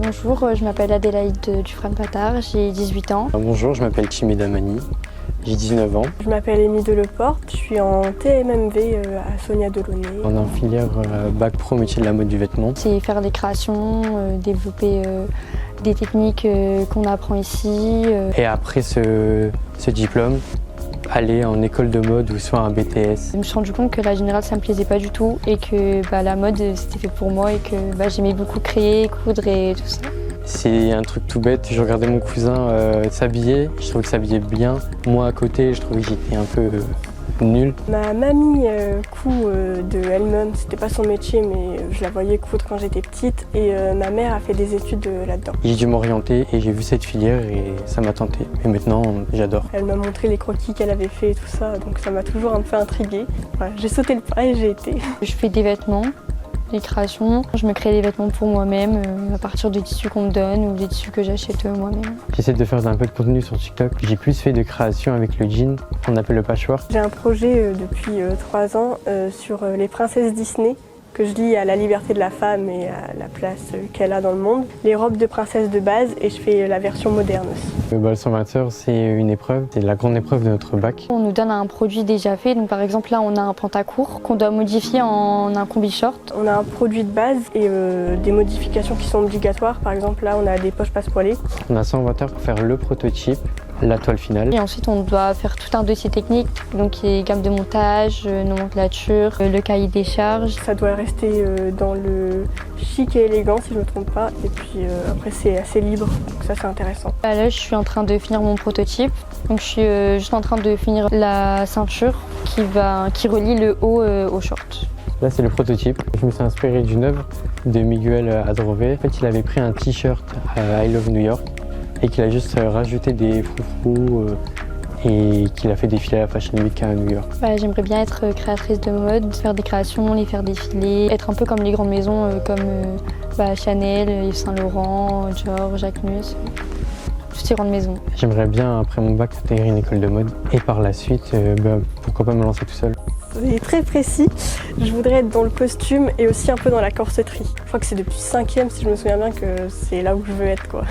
Bonjour, je m'appelle Adélaïde Dufresne-Patard, j'ai 18 ans. Bonjour, je m'appelle Chimé Damani, j'ai 19 ans. Je m'appelle Émile Deleporte, je suis en TMMV à Sonia Delaunay. On est en filière bac pro métier de la mode du vêtement. C'est faire des créations, développer des techniques qu'on apprend ici. Et après ce diplôme, aller en école de mode ou soit un BTS. Je me suis rendu compte que la générale ça me plaisait pas du tout et que la mode c'était fait pour moi et que j'aimais beaucoup créer, coudre et tout ça. C'est un truc tout bête, je regardais mon cousin s'habiller, je trouvais qu'il s'habillait bien. Moi à côté, je trouvais que j'étais un peu nul. Ma mamie coud de elle-même, c'était pas son métier mais je la voyais coudre quand j'étais petite et ma mère a fait des études là-dedans. J'ai dû m'orienter et j'ai vu cette filière et ça m'a tenté. Et maintenant, j'adore. Elle m'a montré les croquis qu'elle avait fait et tout ça, donc ça m'a toujours un peu intriguée. Voilà, j'ai sauté le pas et j'ai été. Je fais des vêtements, des créations. Je me crée des vêtements pour moi-même à partir des tissus qu'on me donne ou des tissus que j'achète moi-même. J'essaie de faire un peu de contenu sur TikTok. J'ai plus fait de création avec le jean, qu'on appelle le patchwork. J'ai un projet depuis 3 ans sur les princesses Disney que je lie à la liberté de la femme et à la place qu'elle a dans le monde. Les robes de princesse de base et je fais la version moderne aussi. Le 120 heures, c'est une épreuve, c'est la grande épreuve de notre bac. On nous donne un produit déjà fait, donc par exemple là on a un pantacourt qu'on doit modifier en un combi short. On a un produit de base et des modifications qui sont obligatoires. Par exemple là on a des poches passe-poilées. On a 120 heures pour faire le prototype, la toile finale. Et ensuite on doit faire tout un dossier technique, donc il y a gamme de montage, nomenclature, le cahier des charges. Ça doit rester dans le chic et élégant si je ne me trompe pas. Et puis après c'est assez libre, donc ça c'est intéressant. Là je suis en train de finir mon prototype, donc je suis juste en train de finir la ceinture qui relie le haut au short. Là c'est le prototype. Je me suis inspiré d'une œuvre de Miguel Adrover. En fait il avait pris un t-shirt I Love New York et qu'il a juste rajouté des froufrous et qu'il a fait défiler à la Fashion Week à New York. J'aimerais bien être créatrice de mode, faire des créations, les faire défiler, être un peu comme les grandes maisons comme Chanel, Yves Saint Laurent, Dior, Jacquemus, toutes ces grandes maisons. J'aimerais bien après mon bac intégrer une école de mode et par la suite pourquoi pas me lancer tout seul. C'est très précis. Je voudrais être dans le costume et aussi un peu dans la corseterie. Je crois que c'est depuis 5e si je me souviens bien que c'est là où je veux être quoi.